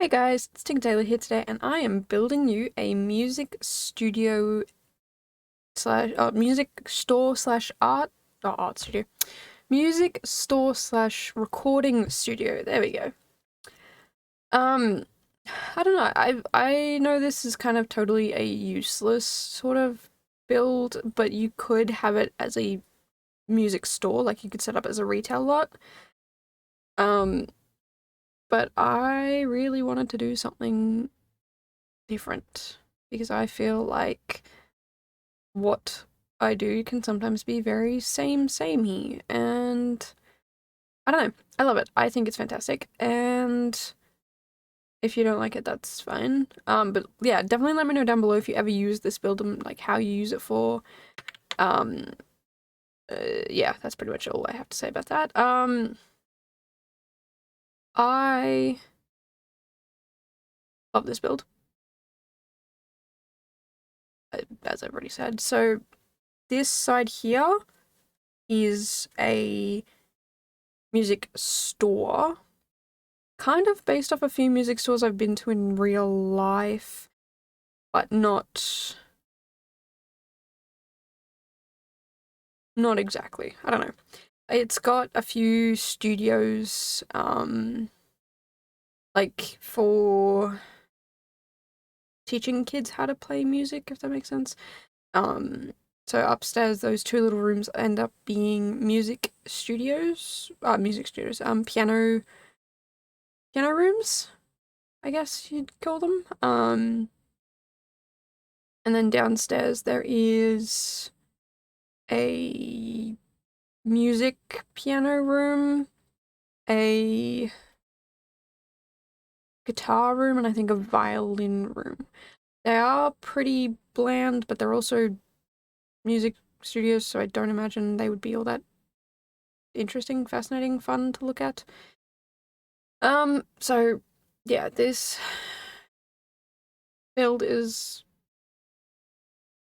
Hey guys, it's Ting Taylor here today, and I am building you a music studio slash music store slash art studio, music store slash recording studio. There we go. Um, I don't know. I know this is kind of totally a useless sort of build, but you could have it as a music store, like you could set up as a retail lot. Um, but I really wanted to do something different because I feel like what I do can sometimes be very samey, and I don't know. I love it. I think it's fantastic, and if you don't like it, that's fine. But yeah, definitely let me know down below if you ever use this build and like how you use it for. Um, yeah, that's pretty much all I have to say about that. I love this build, as I've already said. So this side here is a music store, kind of based off a few music stores I've been to in real life, but not exactly. I don't know. It's got a few studios, like for teaching kids how to play music, if that makes sense. Um, so upstairs, those two little rooms end up being piano rooms, I guess you'd call them. And then downstairs there is a music piano room, a guitar room, and I think a violin room. They are pretty bland, but they're also music studios, so I don't imagine they would be all that interesting, fascinating, fun to look at. So yeah, this build is,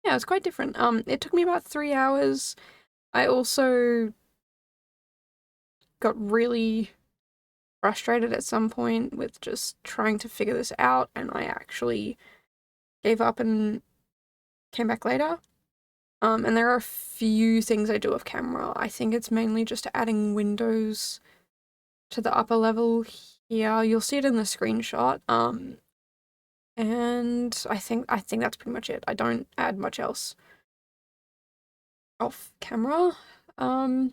yeah, it's quite different. It took me about 3 hours. I also got really frustrated at some point with just trying to figure this out, and I actually gave up and came back later. And there are a few things I do off camera. I think it's mainly just adding windows to the upper level here. You'll see it in the screenshot. And I think that's pretty much it. I don't add much else off camera. But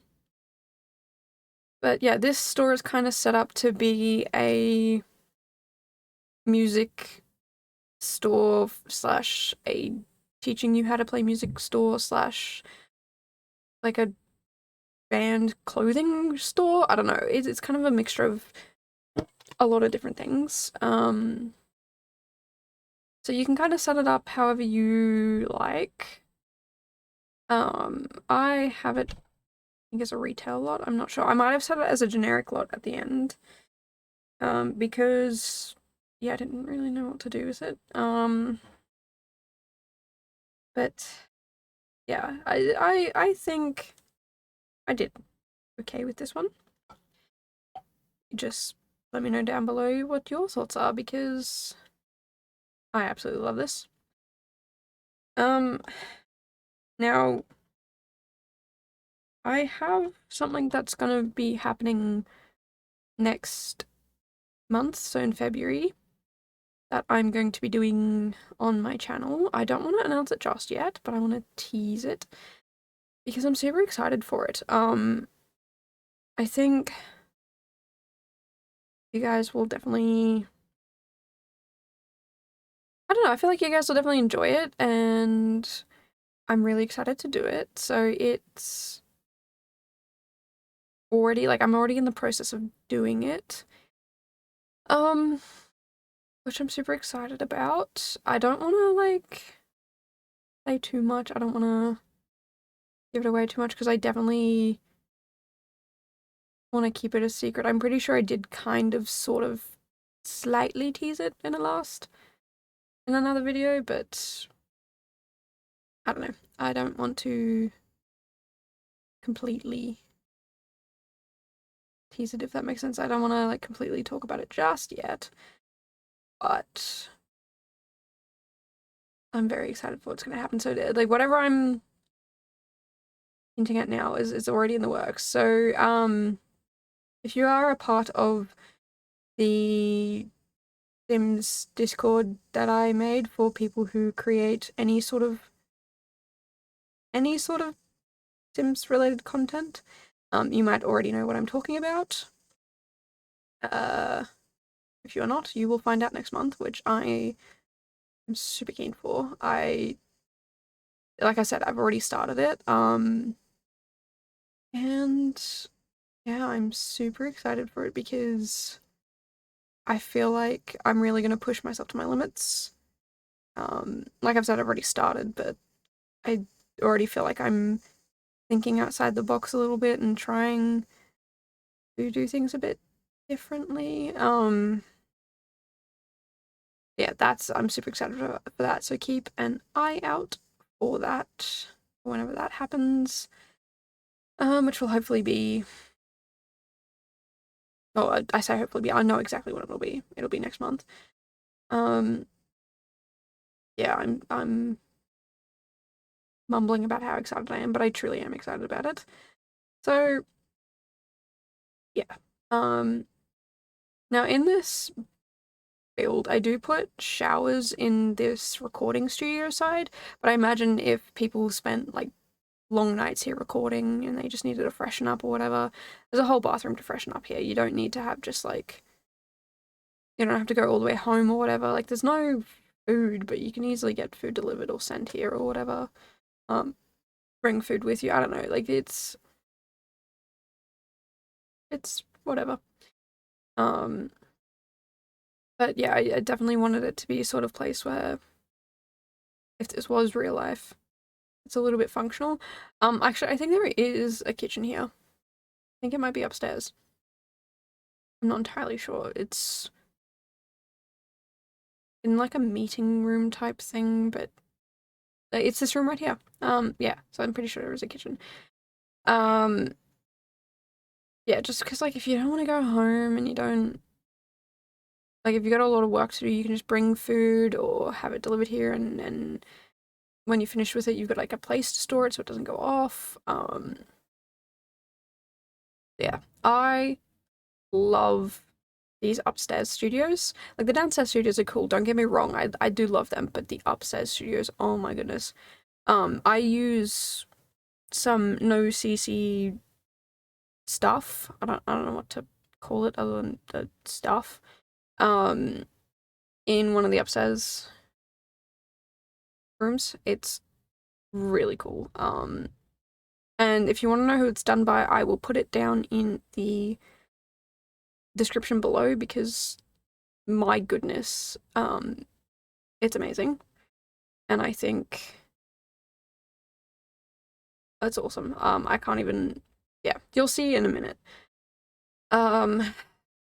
yeah, this store is kind of set up to be a music store slash a teaching you how to play music store slash like a band clothing store. I don't know. It's kind of a mixture of a lot of different things. So you can kind of set it up however you like. I have it, I think, as a retail lot. I'm not sure. I might have set it as a generic lot at the end. Because yeah, I didn't really know what to do with it. But yeah, I think I did okay with this one. Just let me know down below what your thoughts are, because I absolutely love this. Now I have something that's gonna be happening next month, so in February, that I'm going to be doing on my channel. I don't want to announce it just yet, but I want to tease it because I'm super excited for it. I think you guys will definitely, I don't know, I feel like you guys will definitely enjoy it, and I'm really excited to do it. So it's already, like, I'm already in the process of doing it. Um, which I'm super excited about. I don't want to, like, say too much. I don't want to give it away too much because I definitely want to keep it a secret. I'm pretty sure I did kind of sort of slightly tease it in another video, but I don't know. I don't want to completely tease it, if that makes sense. I don't want to like completely talk about it just yet. but I'm very excited for what's going to happen. So, like, whatever I'm hinting at now is already in the works. So, if you are a part of the Sims Discord that I made for people who create any sort of Sims related content, you might already know what I'm talking about. If you're not, you will find out next month, which I am super keen for. Like I said, I've already started it. And yeah, I'm super excited for it because I feel like I'm really gonna push myself to my limits. Like I've said, I've already started, but I already feel like I'm thinking outside the box a little bit and trying to do things a bit differently. Yeah, I'm super excited for that. So keep an eye out for that whenever that happens. Which will hopefully be. Oh, I say hopefully be. I know exactly what it'll be. It'll be next month. Yeah, I'm mumbling about how excited I am, but I truly am excited about it. So yeah. Now in this build, I do put showers in this recording studio side, but I imagine if people spent like long nights here recording and they just needed to freshen up or whatever, there's a whole bathroom to freshen up here. You don't need to have just like, you don't have to go all the way home or whatever. Like there's no food, but you can easily get food delivered or sent here or whatever. Bring food with you. I don't know. Like it's whatever. But yeah, I definitely wanted it to be a sort of place where if this was real life, it's a little bit functional. Actually, I think there is a kitchen here. I think it might be upstairs. I'm not entirely sure. It's in like a meeting room type thing, but it's this room right here. Yeah, so I'm pretty sure there is a kitchen. Yeah, just because like if you don't want to go home and you don't like if you got a lot of work to do, you can just bring food or have it delivered here and when you finish with it, you've got like a place to store it so it doesn't go off. Yeah, I love these upstairs studios. Like the downstairs studios are cool, don't get me wrong, I do love them, but the upstairs studios, oh my goodness. I use some NoCC stuff. I don't know what to call it other than the stuff. In one of the upstairs rooms. It's really cool. And if you want to know who it's done by, I will put it down in the description below because my goodness, it's amazing. And I think that's awesome. I can't even, yeah, you'll see in a minute.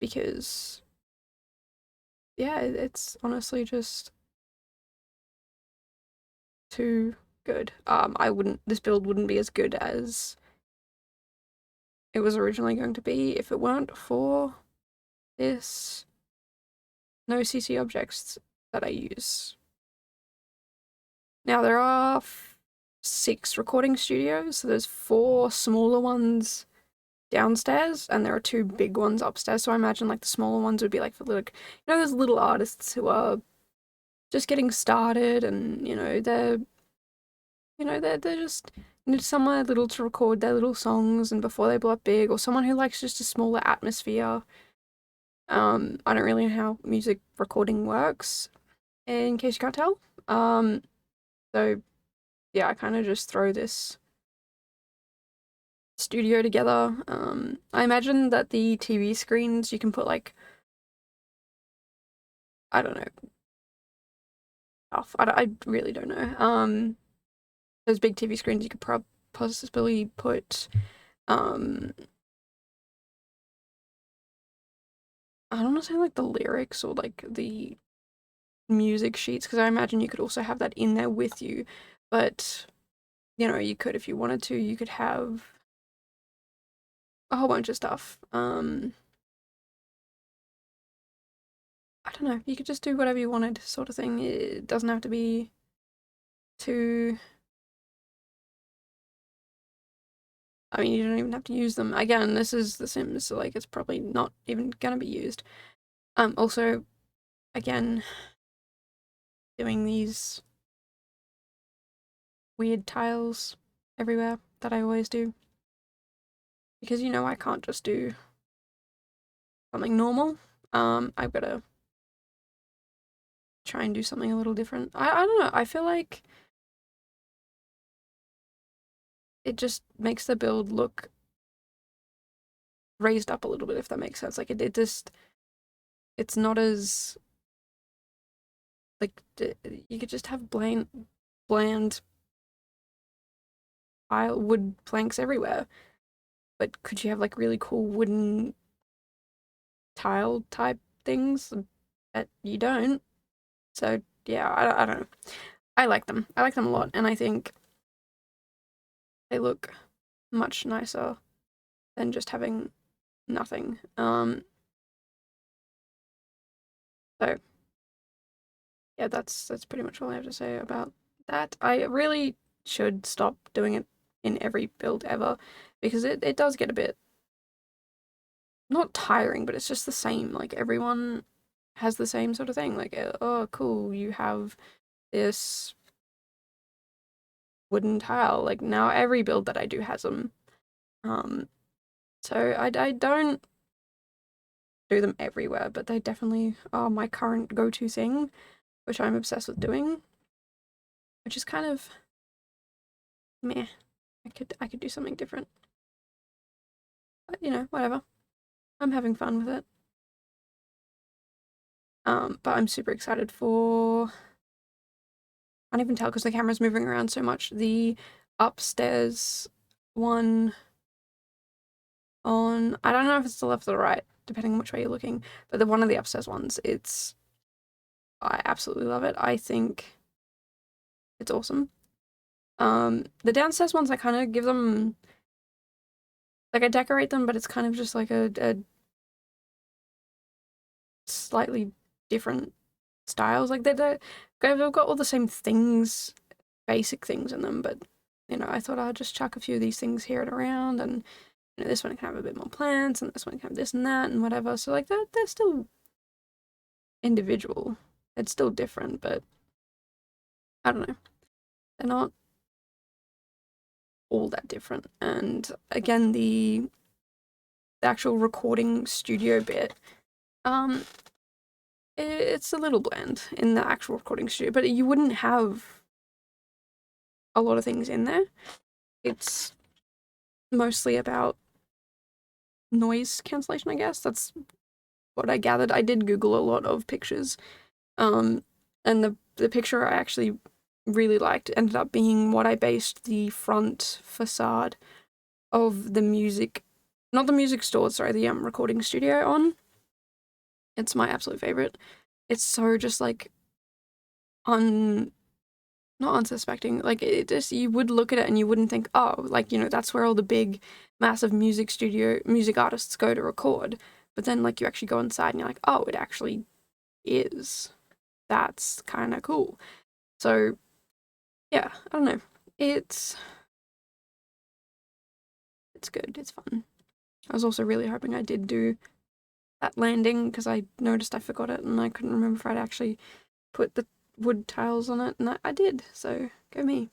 Because yeah, it's honestly just too good. This build wouldn't be as good as it was originally going to be if it weren't for this NoCC objects that I use. Now there are 6 recording studios, so there's 4 smaller ones downstairs and there are 2 big ones upstairs, so I imagine like the smaller ones would be like for like, you know, those little artists who are just getting started and they're just need somewhere little to record their little songs and before they blow up big, or someone who likes just a smaller atmosphere. I don't really know how music recording works, in case you can't tell. So yeah, I kind of just throw this studio together. I imagine that the TV screens you can put like, I don't know, stuff. I really don't know. Those big TV screens you could possibly put, I don't know, say like the lyrics or like the music sheets, because I imagine you could also have that in there with you, but you know, you could if you wanted to, you could have a whole bunch of stuff. I don't know, you could just do whatever you wanted, sort of thing. It doesn't have to be too. I mean, you don't even have to use them. Again, this is The Sims, so like it's probably not even gonna be used. Also, again, doing these weird tiles everywhere that I always do. Because, you know, I can't just do something normal. I've gotta try and do something a little different. I don't know, I feel like it just makes the build look raised up a little bit, if that makes sense. Like, it just, it's not as, like, you could just have bland wood planks everywhere. But could you have, like, really cool wooden tile type things? That you don't. So, yeah, I don't know. I like them. I like them a lot, and I think they look much nicer than just having nothing. So yeah, that's pretty much all I have to say about that. I really should stop doing it in every build ever, because it does get a bit, not tiring, but it's just the same. Like, everyone has the same sort of thing. Like, oh, cool, you have this wooden tile. Like, now every build that I do has them. So I don't do them everywhere, but they definitely are my current go-to thing, which I'm obsessed with doing, which is kind of meh. I could do something different, but you know, whatever. I'm having fun with it. But I'm super excited for. I can't even tell because the camera's moving around so much. The upstairs one on, I don't know if it's the left or the right, depending on which way you're looking, but the one of the upstairs ones, I absolutely love it. I think it's awesome. The downstairs ones, I kind of give them, like, I decorate them, but it's kind of just like a slightly different styles. Like, they've got all the same things, basic things in them, but, you know, I thought I'd just chuck a few of these things here and around, and, you know, this one can have a bit more plants, and this one can have this and that, and whatever. So, like, they're still individual. It's still different, but I don't know. They're not all that different. And again, the actual recording studio bit, it's a little bland in the actual recording studio, but you wouldn't have a lot of things in there. It's mostly about noise cancellation, I guess. That's what I gathered. I did Google a lot of pictures, and the picture I actually really liked ended up being what I based the front facade of the music, not the music store, sorry, the recording studio on. It's my absolute favorite. It's so just like not unsuspecting. Like, it just, you would look at it and you wouldn't think, oh, like, you know, that's where all the big, massive music artists go to record. But then, like, you actually go inside and you're like, oh, it actually is. That's kind of cool. So, yeah, I don't know. It's good. It's fun. I was also really hoping I did do that landing, because I noticed I forgot it and I couldn't remember if I'd actually put the wood tiles on it, and I did, so go me.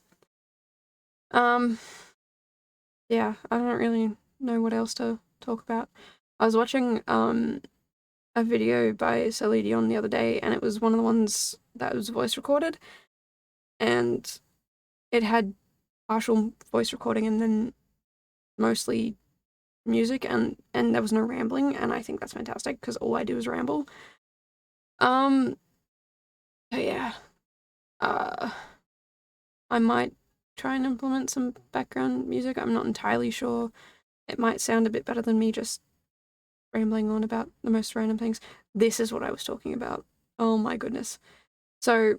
Yeah, I don't really know what else to talk about. I was watching a video by Celine Dion the other day, and it was one of the ones that was voice recorded, and it had partial voice recording and then mostly music, and there was no rambling, and I think that's fantastic because all I do is ramble. But yeah, I might try and implement some background music. I'm not entirely sure. It might sound a bit better than me just rambling on about the most random things. This is what I was talking about. Oh my goodness. So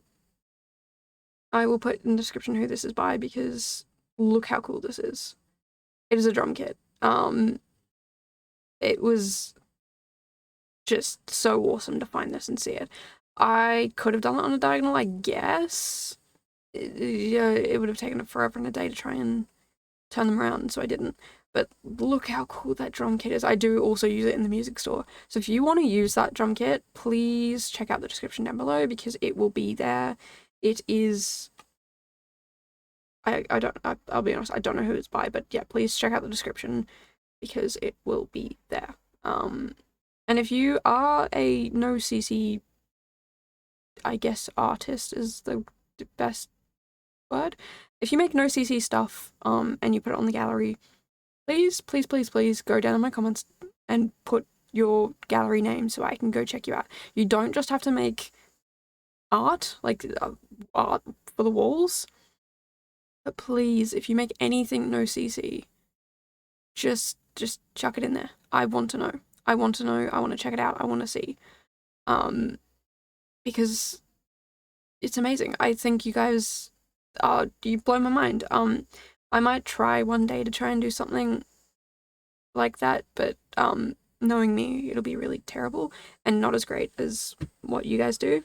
I will put in the description who this is by, because look how cool this is. It is a drum kit. It was just so awesome to find this and see it. I could have done it on a diagonal, I guess. Yeah, it would have taken forever and a day to try and turn them around, so I didn't. But look how cool that drum kit is. I do also use it in the music store. So if you want to use that drum kit, please check out the description down below because it will be there. It is... I'll be honest, I don't know who it's by, but yeah, please check out the description because it will be there. And if you are a NoCC, I guess artist is the best word. If you make NoCC stuff, and you put it on the gallery, please, please, please, please go down in my comments and put your gallery name so I can go check you out. You don't just have to make art, like art for the walls, but please, if you make anything NoCC, just chuck it in there. I want to know. I want to know. I want to check it out. I want to see. Because it's amazing. I think you guys, you blow my mind. I might try one day to try and do something like that, but knowing me, it'll be really terrible and not as great as what you guys do.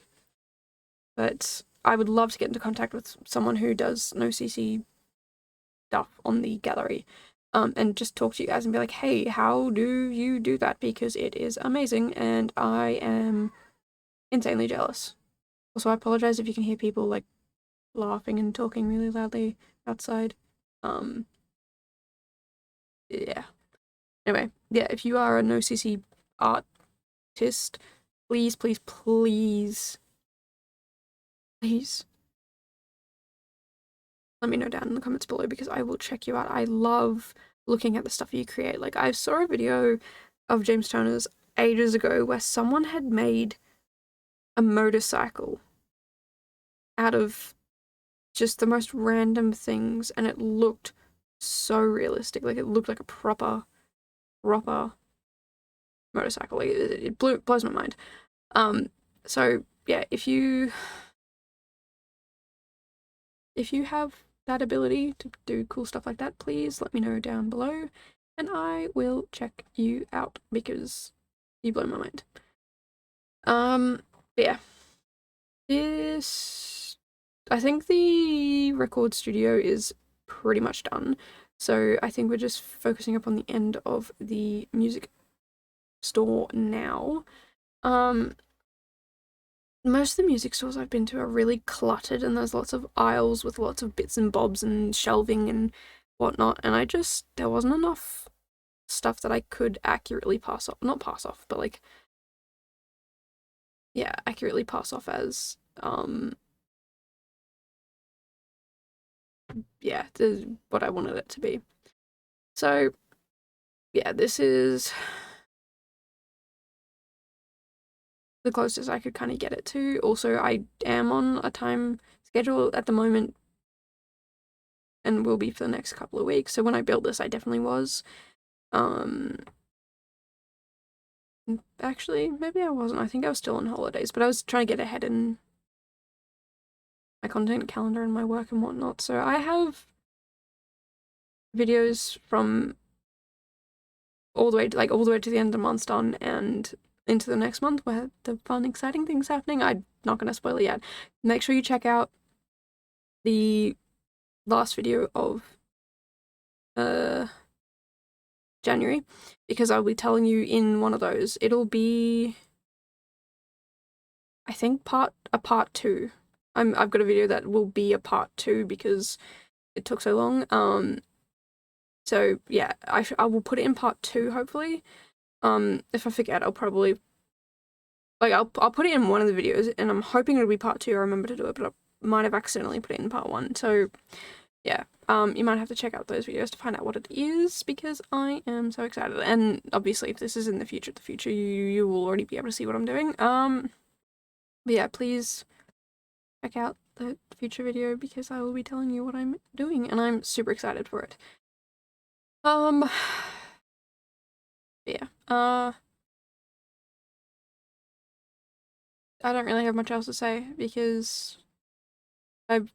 But I would love to get into contact with someone who does NoCC stuff on the gallery, and just talk to you guys and be like, hey, how do you do that? Because it is amazing and I am insanely jealous. Also, I apologize if you can hear people like laughing and talking really loudly outside. Yeah. Anyway, yeah, if you are a NoCC artist, please, please, please, please let me know down in the comments below because I will check you out. I love looking at the stuff you create. Like, I saw a video of James Turner's ages ago where someone had made a motorcycle out of just the most random things, and it looked so realistic. Like, it looked like a proper motorcycle. Like, it blows my mind. So yeah, if you have that ability to do cool stuff like that, please let me know down below and I will check you out because you blow my mind. But yeah, I think the record studio is pretty much done, so I think we're just focusing up on the end of the music store now. Most of the music stores I've been to are really cluttered and there's lots of aisles with lots of bits and bobs and shelving and whatnot, and there wasn't enough stuff that I could accurately pass off, not pass off, but like, yeah, accurately pass off as, yeah, what I wanted it to be. So, yeah, this is the closest I could kind of get it to. Also, I am on a time schedule at the moment and will be for the next couple of weeks. So when I built this, I definitely was. Actually, maybe I wasn't. I think I was still on holidays, but I was trying to get ahead in my content calendar and my work and whatnot. So I have videos from all the way to the end of the month done and into the next month where the fun, exciting things happening. I'm not going to spoil it yet. Make sure you check out the last video of January because I'll be telling you in one of those. It'll be, I think, a part 2. I've got a video that will be a part 2 because it took so long. So yeah, I will put it in part 2 hopefully. If I forget, I'll probably, like, I'll put it in one of the videos and I'm hoping it'll be part 2. I remember to do it, but I might have accidentally put it in part 1. So yeah, you might have to check out those videos to find out what it is because I am so excited. And obviously if this is in the future, you will already be able to see what I'm doing. But yeah, please check out the future video because I will be telling you what I'm doing and I'm super excited for it. Yeah, I don't really have much else to say because I've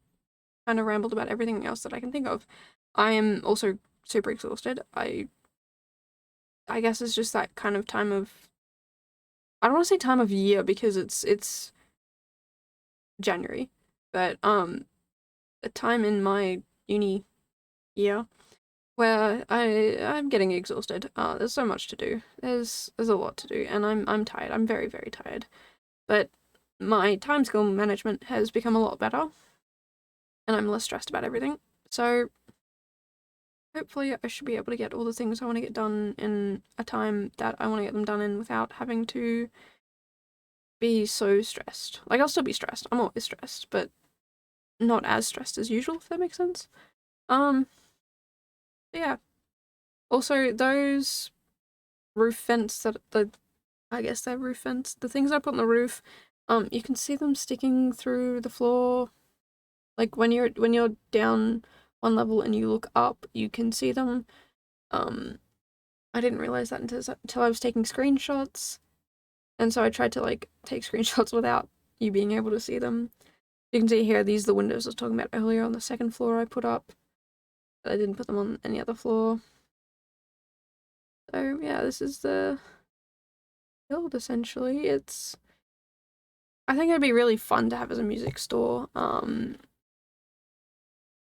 kind of rambled about everything else that I can think of. I am also super exhausted. I guess it's just that kind of time of I don't want to say time of year because it's January, but a time in my uni year where I'm getting exhausted. There's so much to do. There's a lot to do, and I'm tired. I'm very, very tired. But my time skill management has become a lot better, and I'm less stressed about everything. So hopefully I should be able to get all the things I want to get done in a time that I want to get them done in without having to be so stressed. Like, I'll still be stressed. I'm always stressed, but not as stressed as usual, if that makes sense. Yeah. Also, those roof vents I guess they're roof vents. The things I put on the roof, you can see them sticking through the floor. Like when you're down one level and you look up, you can see them. I didn't realize that until I was taking screenshots, and so I tried to like take screenshots without you being able to see them. You can see here, these are the windows I was talking about earlier on the second floor I put up. I didn't put them on any other floor. So yeah, this is the build essentially. I think it'd be really fun to have as a music store.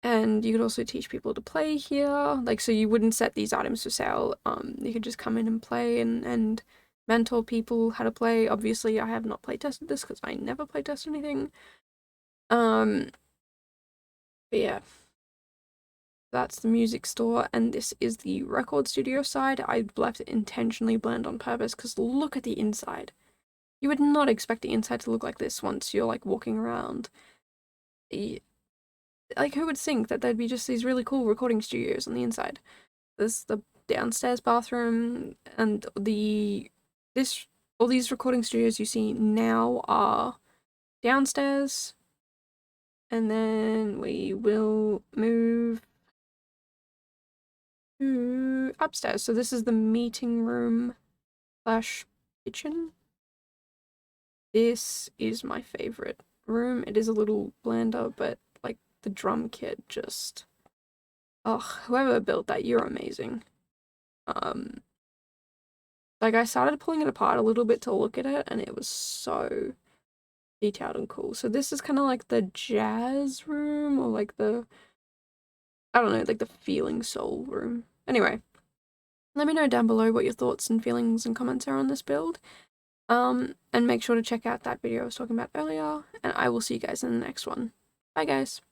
And you could also teach people to play here. Like, so you wouldn't set these items for sale. You could just come in and play and mentor people how to play. Obviously, I have not play tested this because I never play test anything. But yeah, that's the music store, and this is the record studio side. I left it intentionally bland on purpose because look at the inside. You would not expect the inside to look like this once you're like walking around. Like, who would think that there'd be just these really cool recording studios on the inside? There's the downstairs bathroom, and all these recording studios you see now are downstairs, and then we will move to upstairs. So this is the meeting room slash kitchen. This is my favorite room. It is a little blander, but like the drum kit just, oh, whoever built that, you're amazing. Like, I started pulling it apart a little bit to look at it, and it was so detailed and cool. So this is kind of like the jazz room, or like I don't know, like the feeling soul room. Anyway, let me know down below what your thoughts and feelings and comments are on this build. And make sure to check out that video I was talking about earlier, and I will see you guys in the next one. Bye, guys.